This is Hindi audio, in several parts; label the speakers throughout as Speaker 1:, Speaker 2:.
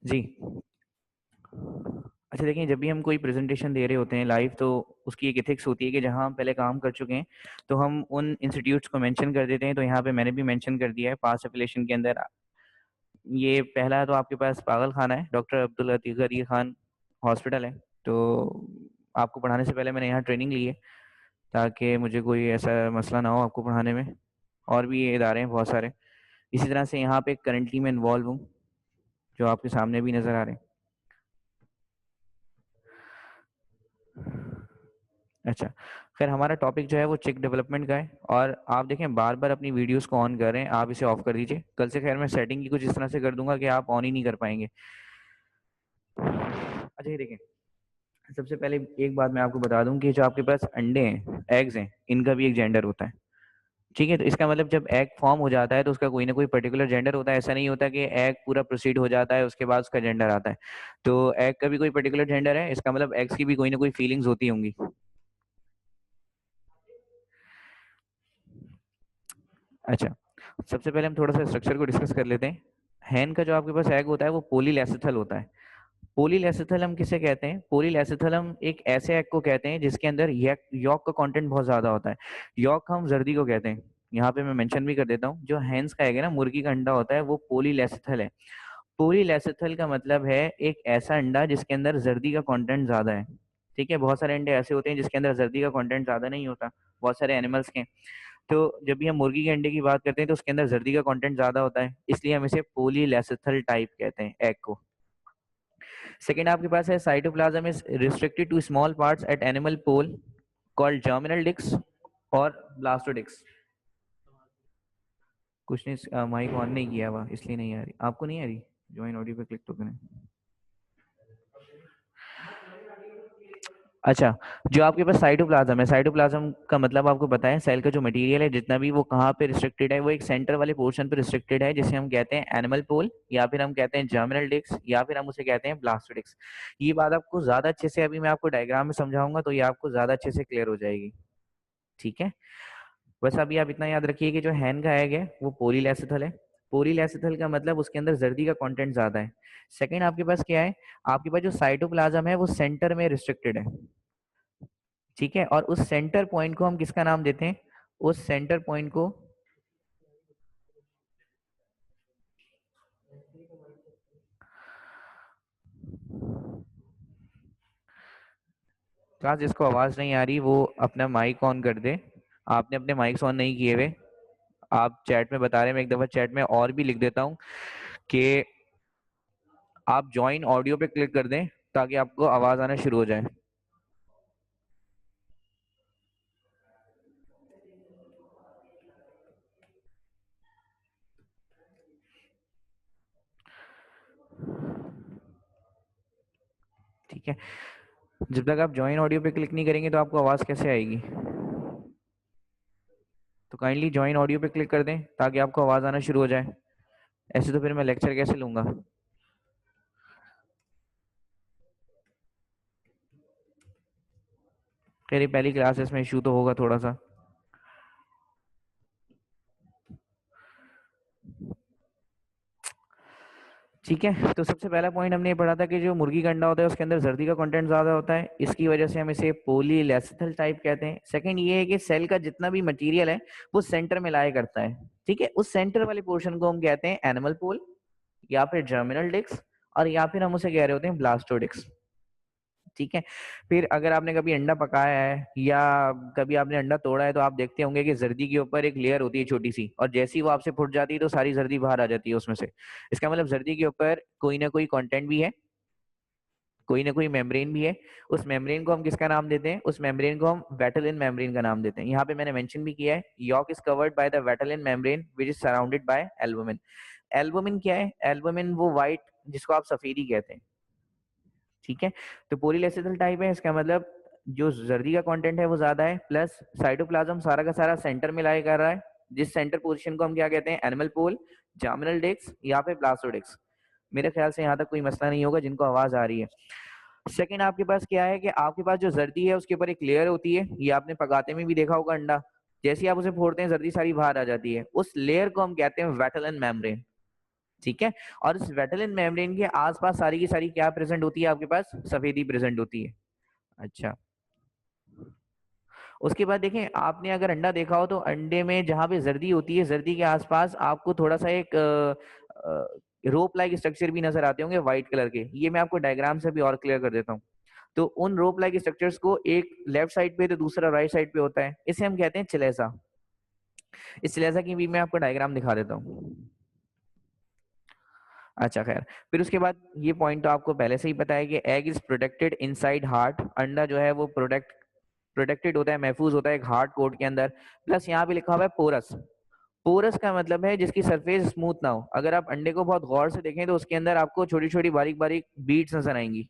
Speaker 1: जी। अच्छा देखिए, जब भी हम कोई प्रेजेंटेशन दे रहे होते हैं लाइव, तो उसकी एक एथिक्स होती है कि जहाँ हम पहले काम कर चुके हैं तो हम उन इंस्टीट्यूट्स को मेंशन कर देते हैं। तो यहाँ पे मैंने भी मेंशन कर दिया है पास एफिलिएशन के अंदर। ये पहला तो आपके पास पागल खाना है, डॉक्टर अब्दुल लतीफ़ गरीर खान हॉस्पिटल है। तो आपको पढ़ाने से पहले मैंने यहाँ ट्रेनिंग ली है ताकि मुझे कोई ऐसा मसला ना हो आपको पढ़ाने में। और भी ये इदारे हैं बहुत सारे। इसी तरह से यहाँ पे करंटली मैं इन्वॉल्व हूँ, जो आपके सामने भी नज़र आ रहे हैं। अच्छा, खैर हमारा टॉपिक जो है वो चिक डेवलपमेंट का है। और आप देखें बार बार अपनी वीडियोस को ऑन कर रहे हैं, आप इसे ऑफ कर दीजिए। कल से खैर मैं सेटिंग की कुछ इस तरह से कर दूंगा कि आप ऑन ही नहीं कर पाएंगे। अच्छा ये देखें, सबसे पहले एक बात मैं आपको बता दूं कि जो आपके पास अंडे हैं, एग्स हैं, इनका भी एक जेंडर होता है। ठीक है, तो इसका मतलब जब एग फॉर्म हो जाता है तो उसका कोई ना कोई पर्टिकुलर जेंडर होता है। ऐसा नहीं होता कि एग पूरा प्रोसीड हो जाता है उसके बाद उसका जेंडर आता है। तो एग का भी कोई पर्टिकुलर जेंडर है, इसका मतलब एग्स की भी कोई ना कोई फीलिंग्स होती होंगी। अच्छा, सबसे पहले हम थोड़ा सा स्ट्रक्चर को डिस्कस कर लेते हैं। हैन का जो आपके पास एग होता है वो पोलीलेसिथल होता है। पोलीलेसिथल हम किसे कहते हैं? पोलीलेसिथल हम एक ऐसे एग को कहते हैं जिसके अंदर यॉक का कंटेंट बहुत ज्यादा होता है। यॉक हम जर्दी को कहते हैं। यहाँ पे मैं मेंशन भी कर देता हूँ, जो हैंस का एग है ना, मुर्गी का अंडा होता है, वो पोलीलेसिथल है। पोलीलेसिथल का मतलब है एक ऐसा अंडा जिसके अंदर जर्दी का कंटेंट ज्यादा है। ठीक है, बहुत सारे अंडे ऐसे होते हैं जिसके अंदर जर्दी का कंटेंट ज्यादा नहीं होता, बहुत सारे एनिमल्स के। तो जब भी हम मुर्गी के अंडे की बात करते हैं तो उसके अंदर जर्दी का कंटेंट ज्यादा होता है, इसलिए हम इसे पोलीलेसिथल टाइप कहते हैं एग को। सेकेंड आपके पास है cytoplasm is restricted to small parts at animal pole called germinal disc और ब्लास्टोडिक्स। कुछ नहीं, माइक ऑन नहीं किया हुआ इसलिए नहीं आ रही। आपको नहीं आ रही? ज्वाइन ऑडियो पे क्लिक तो करें। अच्छा, जो आपके पास साइटोप्लाज्म है, साइटोप्लाज्म का मतलब आपको पता है, सेल का जो मटेरियल है जितना भी, वो कहाँ पे रिस्ट्रिक्टेड है? वो एक सेंटर वाले पोर्शन पे रिस्ट्रिक्टेड है, जिसे हम कहते हैं एनिमल पोल, या फिर हम कहते हैं जर्मिनल डिस्क, या फिर हम उसे कहते हैं ब्लास्टोडिक्स। ये बात आपको ज्यादा अच्छे से, अभी मैं आपको डायग्राम में समझाऊंगा तो ये आपको ज्यादा अच्छे से क्लियर हो जाएगी। ठीक है, बस अभी आप इतना याद रखिए कि जो हैन का एग है वो पोलीलेसिथल है। पोलीलेसिथल का मतलब उसके अंदर जर्दी का कंटेंट ज्यादा है। सेकंड आपके पास क्या है? आपके पास जो साइटोप्लाज्म है वो सेंटर में रिस्ट्रिक्टेड है। ठीक है, और उस सेंटर पॉइंट को हम किसका नाम देते हैं? उस सेंटर पॉइंट को, क्लास जिसको आवाज नहीं आ रही वो अपना माइक ऑन कर दे। आपने अपने माइक्स ऑन नहीं किए हुए, आप चैट में बता रहे हैं, मैं एक दफा चैट में और भी लिख देता हूँ कि आप ज्वाइन ऑडियो पे क्लिक कर दें ताकि आपको आवाज आना शुरू हो जाए। ठीक है, जब तक आप ज्वाइन ऑडियो पे क्लिक नहीं करेंगे तो आपको आवाज कैसे आएगी? तो काइंडली ज्वाइन ऑडियो पे क्लिक कर दें ताकि आपको आवाज आना शुरू हो जाए। ऐसे तो फिर मैं लेक्चर कैसे लूंगा? खैर ये पहली क्लासेस में इशू तो होगा थोड़ा सा। ठीक है, तो सबसे पहला पॉइंट हमने ये पढ़ा था कि जो मुर्गी का अंडा होता है उसके अंदर जर्दी का कंटेंट ज्यादा होता है, इसकी वजह से हम इसे पोलीलेसिथल टाइप कहते हैं। सेकंड ये है कि सेल का जितना भी मटेरियल है वो सेंटर में लाया करता है। ठीक है, उस सेंटर वाले पोर्शन को हम कहते हैं एनिमल पोल, या फिर जर्मिनल डिस्क, और या फिर हम उसे कह रहे होते हैं ब्लास्टोडिक्स। ठीक है, फिर अगर आपने कभी अंडा पकाया है या कभी आपने अंडा तोड़ा है तो आप देखते होंगे कि जर्दी के ऊपर एक लेयर होती है छोटी सी, और जैसी वो आपसे फुट जाती है तो सारी जर्दी बाहर आ जाती है उसमें से। इसका मतलब जर्दी के ऊपर कोई ना कोई कंटेंट भी है, कोई ना कोई मेम्ब्रेन भी है। उस मेम्ब्रेन को हम किसका नाम देते हैं? उस मेम्ब्रेन को हम वेटलिन मेम्ब्रेन का नाम देते हैं। यहाँ पे मैंने मेंशन भी किया है, yolk is covered by the vitelline membrane which is surrounded by albumin. Albumin क्या है? एल्बुमिन वो व्हाइट जिसको आप सफेदी कहते हैं। ठीक है, तो पोलीलेसिथल टाइप है, इसका मतलब जो जर्दी का कंटेंट है वो ज्यादा है, प्लस साइटोप्लाज्म सारा का सारा सेंटर में लाया कर रहा है, जिस सेंटर पोजीशन को हम क्या कहते हैं? एनिमल पोल, जामिनल डिस्क, या फिर ब्लास्टोडिक्स। मेरे ख्याल से यहाँ तक कोई मसला नहीं होगा जिनको आवाज आ रही है। सेकंड आपके पास क्या है कि आपके पास जो जर्दी है उसके ऊपर एक लेयर होती है, ये आपने पकाते में भी देखा होगा अंडा, जैसे ही आप उसे फोड़ते हैं जर्दी सारी बाहर आ जाती है, उस लेयर को हम कहते हैं वेटलन मेम्ब्रेन। ठीक है। और इस वेटलिन मेम्ब्रेन के आसपास सारी की सारी क्या प्रेजेंट होती है आपके पास, सफेदी प्रेजेंट होती है। अच्छा, उसके बाद देखें, आपने अगर अंडा देखा हो तो अंडे में जहां पे जर्दी होती है, जर्दी के आसपास आपको थोड़ा सा एक रोप लाइक स्ट्रक्चर भी नजर आते होंगे व्हाइट कलर के। ये मैं आपको डायग्राम से भी और क्लियर कर देता हूँ। तो उन रोप लाइक स्ट्रक्चर्स को एक लेफ्ट साइड पे तो दूसरा राइट साइड पे होता है, इसे हम कहते हैं चिलेसा। इस चिलेसा की भी मैं आपको डायग्राम दिखा देता हूँ। अच्छा खैर, फिर उसके बाद ये पॉइंट तो आपको पहले से ही पता है कि egg is protected inside heart. अंडा जो है वो प्रोटेक्टेड होता है, महफूज होता है एक हार्ड कोट के अंदर। प्लस यहाँ पे लिखा हुआ है पोरस। पोरस का मतलब है जिसकी सरफेस स्मूथ ना हो। अगर आप अंडे को बहुत गौर से देखें तो उसके अंदर आपको छोटी छोटी बारीक बारीक बीड्स नजर आएंगी।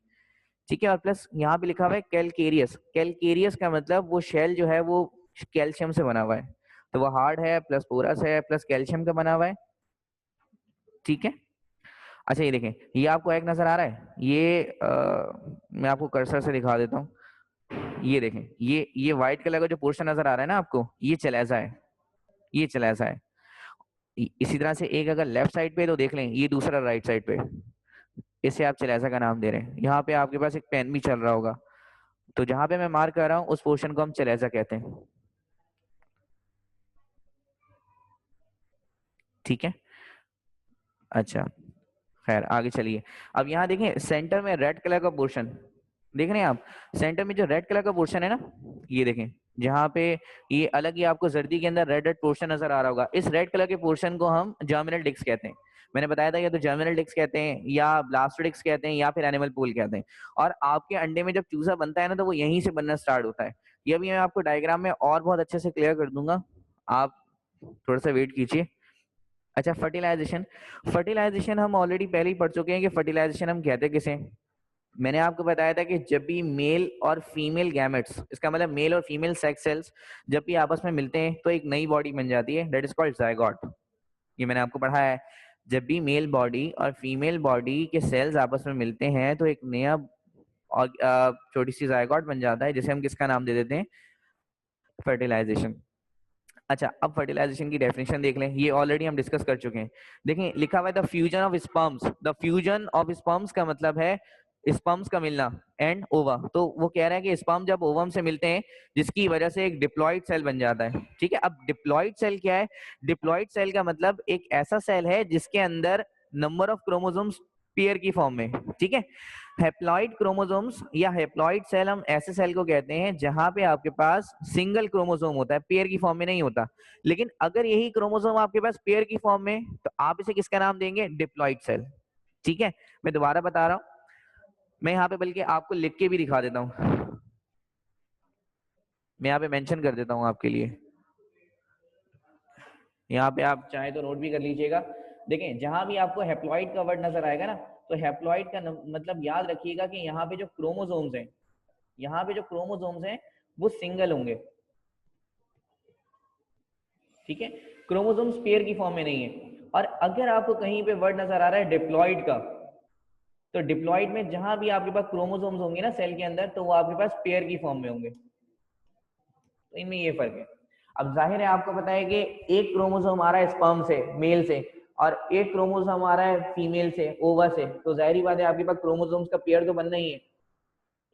Speaker 1: ठीक है। और प्लस यहाँ पे लिखा हुआ है कैलकेरियस। कैलकेरियस का मतलब वो शेल जो है वो कैल्शियम से बना हुआ है, तो वो हार्ड है, प्लस पोरस है, प्लस कैल्शियम का बना हुआ है। ठीक है। अच्छा ये देखें, ये आपको एक नजर आ रहा है, ये मैं आपको कर्सर से दिखा देता हूँ। ये देखें, ये व्हाइट कलर का जो पोर्शन नजर आ रहा है ना आपको, ये चलेजा है, ये चलेजा है। इसी तरह से एक अगर लेफ्ट साइड पे तो देख लें, ये दूसरा राइट साइड पे, इसे आप चलेजा का नाम दे रहे हैं। यहाँ पे आपके पास एक पेन भी चल रहा होगा, तो जहां पे मैं मार्क कर रहा हूँ उस पोर्शन को हम चलेजा कहते हैं। ठीक है। अच्छा खैर, आगे चलिए। अब यहाँ देखें सेंटर में रेड कलर का पोर्शन देख रहे हैं आप। सेंटर में जो रेड कलर का पोर्शन है ना, ये देखें, जहाँ पे ये अलग ही आपको जर्दी के अंदर रेड रेड पोर्शन नजर आ रहा होगा, इस रेड कलर के पोर्शन को हम जर्मिनल डिस्क कहते हैं। मैंने बताया था, या तो जर्मिनल डिस्क कहते हैं, या ब्लास्टोडिस्क कहते हैं, या फिर एनिमल पूल कहते हैं। और आपके अंडे में जब चूजा बनता है ना, तो वो यहीं से बनना स्टार्ट होता है। ये भी मैं आपको डायग्राम में और बहुत अच्छे से क्लियर कर दूंगा, आप थोड़ा सा वेट कीजिए। अच्छा, फर्टिलाइजेशन। फर्टिलाइजेशन हम ऑलरेडी पहले ही पढ़ चुके हैं कि फर्टिलाइजेशन हम कहते किसे। मैंने आपको बताया था कि जब भी मेल और फीमेल गैमेट्स, इसका मतलब मेल और फीमेल सेक्स सेल्स जब भी आपस में मिलते हैं तो एक नई बॉडी बन जाती है, दैट इज कॉल्ड जायगोट। ये मैंने आपको पढ़ाया है। जब भी मेल बॉडी और फीमेल बॉडी के सेल्स आपस में मिलते हैं तो एक नया और छोटी सी जायगोट बन जाता है, जिसे हम किसका नाम दे देते हैं, फर्टिलाइजेशन। अच्छा, अब फर्टिलाइजेशन की डेफिनेशन देख लें, ये ऑलरेडी हम डिस्कस कर चुके हैं। देखें लिखा हुआ है the fusion of sperms. The fusion of sperms का मतलब है स्पर्म्स का मिलना एंड ओवा। तो वो कह रहा है कि स्पर्म जब ओवम से मिलते हैं, जिसकी वजह से एक डिप्लॉइड सेल बन जाता है। ठीक है। अब डिप्लॉइड सेल क्या है? डिप्लॉइड सेल का मतलब एक ऐसा सेल है जिसके अंदर नंबर ऑफ क्रोमोसोम्स पेयर की फॉर्म में। ठीक है। हेप्लॉइड क्रोमोसोम्स या हेप्लॉइड सेल हम ऐसे सेल को कहते हैं जहां पे आपके पास सिंगल क्रोमोसोम होता है, पेयर की फॉर्म में नहीं होता। लेकिन अगर यही क्रोमोसोम आपके पास पेयर की फॉर्म में, तो आप इसे किसका नाम देंगे? Diploid cell. ठीक है। मैं दोबारा बता रहा हूं, मैं यहाँ पे बल्कि आपको लिख के भी दिखा देता हूँ, मैं यहाँ पे मेंशन कर देता हूँ आपके लिए। यहाँ पे आप चाहे तो नोट भी कर लीजिएगा। देखें, जहां भी आपको हेप्लॉइड का वर्ड नजर आएगा ना, तो हेप्लॉइड का मतलब याद रखिएगा कि यहाँ पे जो क्रोमोसोम्स हैं, यहाँ पे जो क्रोमोसोम्स हैं वो सिंगल होंगे। ठीक है। क्रोमोसोम्स पेयर की फॉर्म में नहीं है। और अगर आपको कहीं पे वर्ड नजर आ रहा है डिप्लॉइड का, तो डिप्लॉइड में जहां भी आपके पास क्रोमोसोम्स होंगे ना सेल के अंदर, तो वो आपके पास पेयर की फॉर्म में होंगे। तो इनमें ये फर्क है। अब जाहिर है आपको पता है कि एक क्रोमोसोम आ रहा है स्पर्म से, मेल से, और एक क्रोमोसोम आ रहा है फीमेल से, ओवा से। तो जाहिर बात है आपके पास क्रोमोसोम्स का पेयर तो बनना ही है,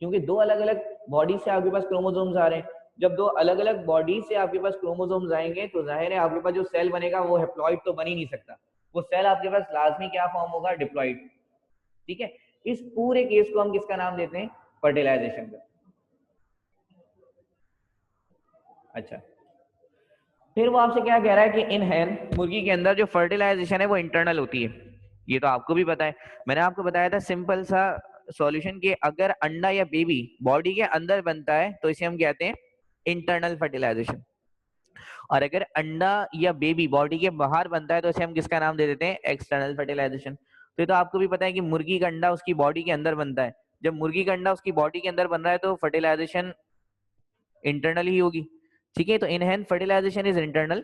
Speaker 1: क्योंकि दो अलग अलग बॉडी से आपके पास क्रोमोसोम्स आ रहे हैं। जब दो अलग अलग बॉडी से आपके पास क्रोमोसोम्स आएंगे, तो जाहिर है आपके पास जो सेल बनेगा वो हेप्लॉइड तो बन ही नहीं सकता। वो सेल आपके पास लाजमी क्या फॉर्म होगा? डिप्लॉइड। ठीक है। इस पूरे केस को हम किसका नाम देते हैं? फर्टिलाइजेशन का। अच्छा, फिर वो आपसे क्या कह रहा है कि इन हैन, मुर्गी के अंदर जो फर्टिलाइजेशन है वो इंटरनल होती है। ये तो आपको भी पता है, मैंने आपको बताया था सिंपल सा सॉल्यूशन कि अगर अंडा या बेबी बॉडी के अंदर बनता है तो इसे हम कहते हैं इंटरनल फर्टिलाइजेशन, और अगर अंडा या बेबी बॉडी के बाहर बनता है तो इसे हम किसका नाम दे देते हैं? External fertilisation. तो ये तो आपको भी पता है कि मुर्गी का अंडा उसकी बॉडी के अंदर बनता है। जब मुर्गी का अंडा उसकी बॉडी के अंदर बन रहा है तो फर्टिलाइजेशन इंटरनल ही होगी। ठीक है। तो इनहैंस फर्टिलाइजेशन इज इंटरनल।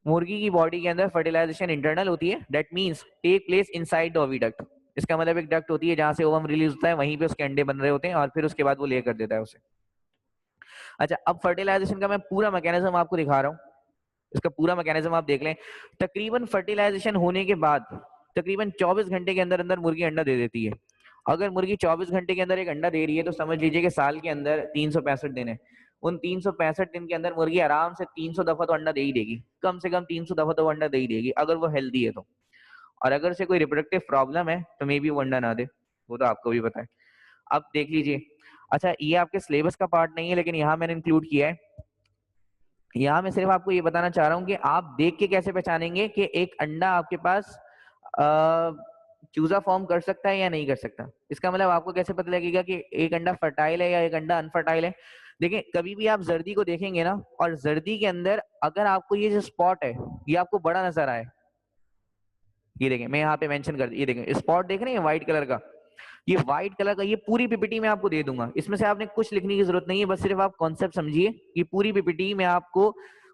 Speaker 1: मुर्गी की बॉडी के अंदर फर्टिलाइजेशन इंटरनल होती है, that means take place inside the oviduct. इसका मतलब एक डक्ट होती है जहां से ओवम रिलीज होता है, वहीं पे उसके अंडे बन रहे होते हैं, और फिर उसके बाद वो ले कर देता है उसे। अच्छा, अब फर्टिलाइजेशन का मैं पूरा मैकेनिज्म आपको दिखा रहा हूँ। इसका पूरा मैकेनिज्म आप देख लें। तकरीबन फर्टिलाइजेशन होने के बाद तकरीबन 24 घंटे के अंदर अंदर मुर्गी अंडा दे देती है। अगर मुर्गी 24 घंटे के अंदर एक अंडा दे रही है तो समझ लीजिए कि साल के अंदर 365 दिन है। उन 365 दिन के अंदर मुर्गी आराम से 300 दफा तो अंडा दे ही देगी, कम से कम 300 दफा तो अंडा दे ही देगी अगर वो हेल्दी है तो। और अगर से कोई रिप्रोडक्टिव प्रॉब्लम है तो मे बी वो अंडा ना दे, वो तो आपको भी पता है। अब देख लीजिए, अच्छा ये आपके सिलेबस का पार्ट नहीं है लेकिन यहाँ मैंने इंक्लूड किया है। यहाँ मैं सिर्फ आपको ये बताना चाह रहा हूँ कि आप देख के कैसे पहचानेंगे कि एक अंडा आपके पास चूजा फॉर्म कर सकता है या नहीं कर सकता। इसका मतलब आपको कैसे पता लगेगा कि एक अंडा फर्टाइल है या एक अंडा अनफर्टाइल है। देखिए कभी भी आप जर्दी को देखेंगे ना, और जर्दी के अंदर अगर आपको ये जो स्पॉट है ये आपको बड़ा नजर आए, ये देखें मैं यहाँ पे मेंशन कर, ये देखें स्पॉट देख रहे हैं व्हाइट कलर का, ये व्हाइट कलर का, ये पूरी पीपीटी में आपको दे दूंगा, इसमें से आपने कुछ लिखने की जरूरत नहीं है, बस सिर्फ आप कॉन्सेप्ट समझिए। ये पूरी पीपीटी मैं आपको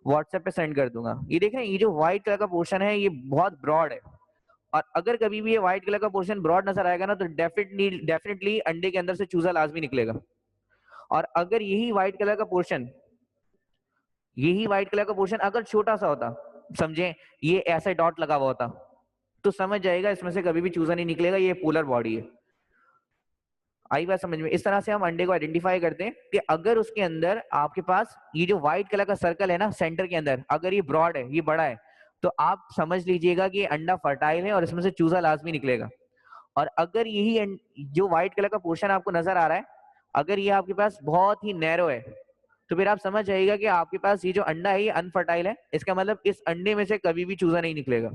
Speaker 1: व्हाट्सएप पे सेंड कर दूंगा। ये देख रहे हैं ये जो व्हाइट कलर का पोर्शन है ये बहुत ब्रॉड है, और अगर कभी भी ये व्हाइट कलर का पोर्शन ब्रॉड नजर आएगा ना तो डेफिनेटली अंडे के अंदर से चूजा लाजमी निकलेगा। और अगर यही व्हाइट कलर का पोर्शन अगर छोटा सा होता, समझे ये ऐसा डॉट लगा हुआ होता, तो समझ जाएगा इसमें से कभी भी चूजा नहीं निकलेगा, ये पोलर बॉडी है। आई बात समझ में। इस तरह से हम अंडे को आइडेंटिफाई करते हैं कि अगर उसके अंदर आपके पास ये जो व्हाइट कलर का सर्कल है ना सेंटर के अंदर, अगर ये ब्रॉड है, ये बड़ा है, तो आप समझ लीजिएगा कि अंडा फर्टाइल है और इसमें से चूजा लाजमी निकलेगा। और अगर जो व्हाइट कलर का पोर्शन आपको नजर आ रहा है, अगर ये आपके पास बहुत ही नैरो है, तो फिर आप समझ जाइएगा कि आपके पास ये जो अंडा है ये अनफर्टाइल है। इसका मतलब इस अंडे में से कभी भी चूजा नहीं निकलेगा।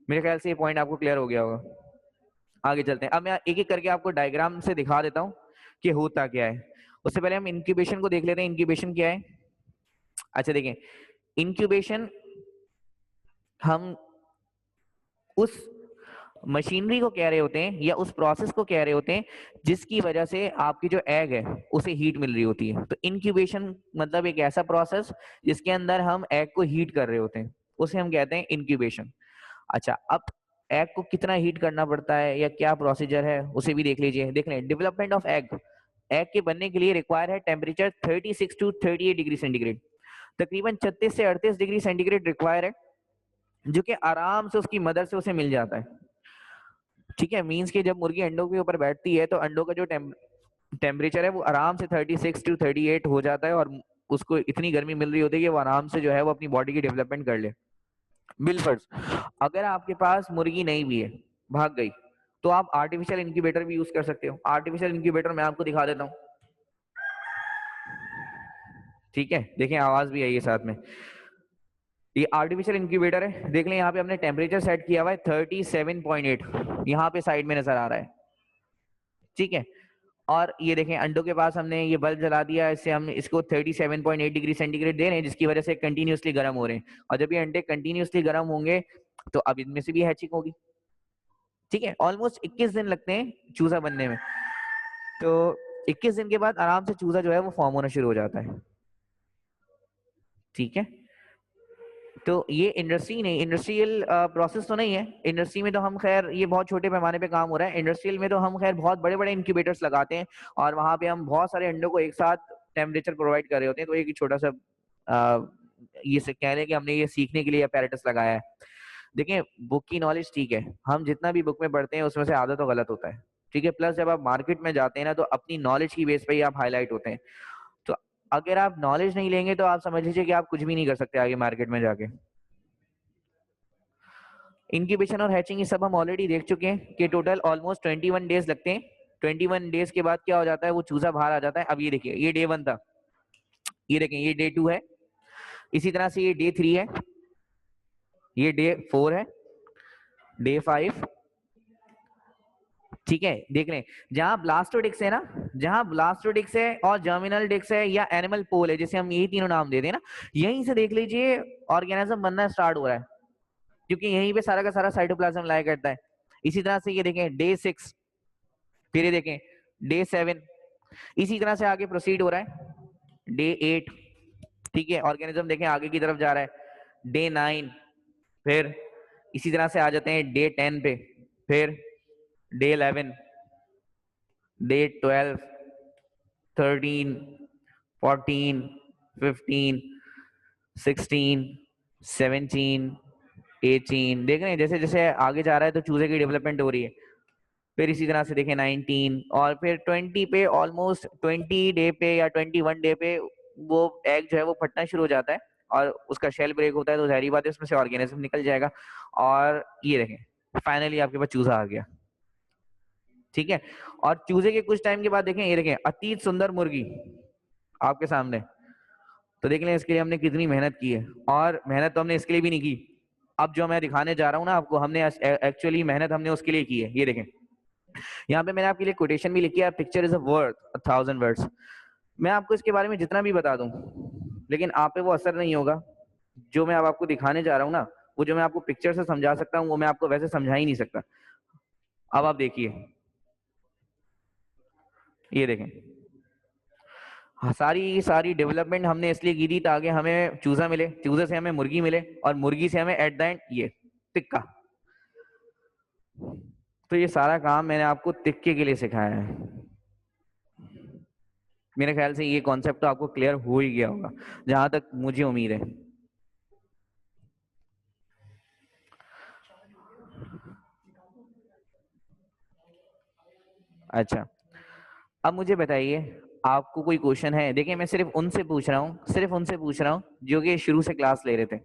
Speaker 1: मेरे ख्याल से ये पॉइंट आपको क्लियर हो गया होगा। आगे चलते हैं। अब मैं एक एक करके आपको डायग्राम से दिखा देता हूँ कि होता क्या है। उससे पहले हम इंक्यूबेशन को देख लेते हैं। इंक्यूबेशन क्या है? अच्छा देखें, इंक्यूबेशन हम उस मशीनरी को कह रहे होते हैं या उस प्रोसेस को कह रहे होते हैं जिसकी वजह से आपकी जो एग है उसे हीट मिल रही होती है। तो इंक्यूबेशन मतलब एक ऐसा प्रोसेस जिसके अंदर हम एग को हीट कर रहे होते हैं, उसे हम कहते हैं इंक्यूबेशन। अच्छा, अब एग को कितना हीट करना पड़ता है या क्या प्रोसीजर है उसे भी देख लीजिए। देख लें, डेवलपमेंट ऑफ एग, एग के बनने के लिए रिक्वायर है टेम्परेचर 36 टू 38 डिग्री सेंटीग्रेड, तकरीबन 36 से 38 डिग्री सेंटीग्रेड रिक्वायर है, जो कि आराम से उसकी मदर से उसे मिल जाता है। ठीक है, मींस कि जब मुर्गी अंडों के ऊपर बैठती है तो अंडों का जो टेम्परेचर है वो आराम से 36 टू 38 हो जाता है, और उसको इतनी गर्मी मिल रही होती है कि वो आराम से जो है वो अपनी बॉडी की डेवलपमेंट कर ले। बिलफर्ज अगर आपके पास मुर्गी नहीं भी है, भाग गई, तो आप आर्टिफिशियल इंक्यूबेटर भी यूज कर सकते हो। आर्टिफिशियल इंक्यूबेटर मैं आपको दिखा देता हूँ। ठीक है, देखें आवाज भी आई है साथ में। ये आर्टिफिशियल इंक्यूबेटर है, देख लें यहाँ पे हमने टेम्परेचर सेट किया हुआ है 37.8, यहाँ पे साइड में नजर आ रहा है। ठीक है, और ये देखें अंडों के पास हमने ये बल्ब जला दिया, इससे हम इसको 37.8 डिग्री सेंटीग्रेड दे रहे हैं, जिसकी वजह से कंटिन्यूसली गर्म हो रहे हैं। और जब ये अंडे कंटिन्यूसली गर्म होंगे तो अब इनमें से भी हैचिंग होगी। ठीक है, ऑलमोस्ट 21 दिन लगते हैं चूजा बनने में, तो 21 दिन के बाद आराम से चूजा जो है वो फॉर्म होना शुरू हो जाता है। ठीक है, तो ये इंडस्ट्री नहीं, इंडस्ट्रियल प्रोसेस तो नहीं है। इंडस्ट्री में तो हम खैर ये बहुत छोटे पैमाने पे काम हो रहा है, इंडस्ट्रियल में तो हम खैर बहुत बड़े बड़े इंक्यूबेटर्स लगाते हैं और वहां पे हम बहुत सारे अंडों को एक साथ टेम्परेचर प्रोवाइड कर रहे होते हैं। तो एक छोटा सा ये कह रहे हैं कि हमने ये सीखने के लिए अपैरेटस लगाया है। देखिए बुक की नॉलेज ठीक है, हम जितना भी बुक में पढ़ते हैं उसमें से आधा तो गलत होता है। ठीक है, प्लस जब आप मार्केट में जाते हैं ना तो अपनी नॉलेज की बेस पे ही आप हाईलाइट होते हैं। तो अगर आप नॉलेज नहीं लेंगे तो आप समझ लीजिए कि आप कुछ भी नहीं कर सकते आगे मार्केट में जाके। इंक्यूबेशन और हैचिंग ये सब हम ऑलरेडी देख चुके हैं कि टोटल ऑलमोस्ट 21 डेज लगते हैं। 21 डेज के बाद क्या हो जाता है, वो चूजा बाहर आ जाता है। अब ये देखिए, ये डे 1 था, ये देखें ये डे 2 है, इसी तरह से ये डे 3 है, ये डे 4 है, डे 5। ठीक है, देख लें जहां ब्लास्टोडिक्स है ना, जहां ब्लास्टोडिक्स है और जर्मिनल डिक्स है या एनिमल पोल है, जैसे हम यही तीनों नाम देते हैं ना, यहीं से देख लीजिए ऑर्गेनिज्म बनना स्टार्ट हो रहा है, क्योंकि यहीं पे सारा का सारा साइटोप्लाज्म लाया करता है। इसी तरह से ये देखें डे 6, फिर ये देखें डे 7, इसी तरह से आगे प्रोसीड हो रहा है डे 8। ठीक है, ऑर्गेनिज्म देखें आगे की तरफ जा रहा है डे 9, फिर इसी तरह से आ जाते हैं डे 10 पे, फिर डे 11, डे 12, 13, 14, 15, 16, 17, 18, देख रहे हैं जैसे जैसे आगे जा रहा है तो चूजे की डेवलपमेंट हो रही है। फिर इसी तरह से देखें 19 और फिर 20 पे, ऑलमोस्ट 20 डे पे या 21 डे पे वो एग जो है वो फटना शुरू हो जाता है और उसका शेल ब्रेक होता है, तो जाहिर बात है उसमें से ऑर्गेनिज्म निकल जाएगा। और ये देखें फाइनली आपके पास चूजा आ गया, ठीक है। और चूजे के कुछ टाइम के बाद देखें, ये देखें अति सुंदर मुर्गी आपके सामने। तो देख लें इसके लिए हमने कितनी मेहनत की है, और मेहनत तो हमने इसके लिए भी नहीं की। अब जो मैं दिखाने जा रहा हूँ ना आपको, हमने एक्चुअली मेहनत हमने उसके लिए की है। ये देखें यहाँ पे मैंने आपके लिए कोटेशन भी लिखी है, picture is a worth 1000 words. मैं आपको इसके बारे में जितना भी बता दूं, लेकिन आप पे वो असर नहीं होगा। जो मैं अब आपको दिखाने जा रहा हूँ ना, वो जो मैं आपको पिक्चर से समझा सकता हूँ वो मैं आपको वैसे समझा ही नहीं सकता। अब आप देखिए, ये देखें सारी सारी डेवलपमेंट हमने इसलिए की थी ताकि हमें चूजा मिले, चूजे से हमें मुर्गी मिले, और मुर्गी से हमें एट द एंड ये टिक्का। तो ये सारा काम मैंने आपको टिक्के के लिए सिखाया है। मेरे ख्याल से ये कॉन्सेप्ट तो आपको क्लियर हो ही गया होगा, जहां तक मुझे उम्मीद है। अच्छा, अब मुझे बताइए आपको कोई क्वेश्चन है? देखिए मैं सिर्फ उनसे पूछ रहा हूँ, सिर्फ उनसे पूछ रहा हूँ जो कि शुरू से क्लास ले रहे थे।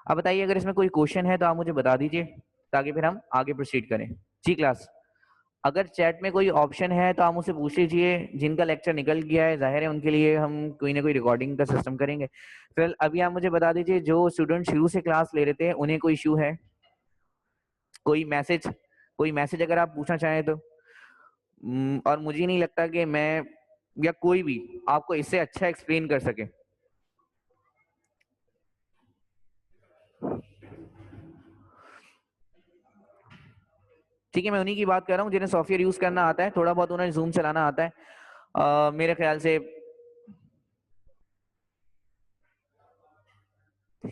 Speaker 1: अब बताइए अगर इसमें कोई क्वेश्चन है तो आप मुझे बता दीजिए, ताकि फिर हम आगे प्रोसीड करें। जी क्लास, अगर चैट में कोई ऑप्शन है तो आप मुझसे पूछ लीजिए। जिनका लेक्चर निकल गया है जाहिर है उनके लिए हम कोई ना कोई रिकॉर्डिंग का सिस्टम करेंगे। फिर अभी आप मुझे बता दीजिए, जो स्टूडेंट शुरू से क्लास ले रहे थे उन्हें कोई इशू है? कोई मैसेज, कोई मैसेज अगर आप पूछना चाहें तो। और मुझे नहीं लगता कि मैं या कोई भी आपको इससे अच्छा एक्सप्लेन कर सके। ठीक है, मैं उन्हीं की बात कर रहा हूँ जिन्हें सॉफ्टवेयर यूज करना आता है, थोड़ा बहुत उन्हें जूम चलाना आता है। मेरे ख्याल से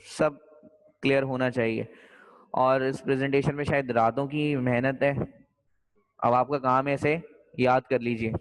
Speaker 1: सब क्लियर होना चाहिए। और इस प्रेजेंटेशन में शायद रातों की मेहनत है। अब आपका काम है इसे याद कर लीजिए।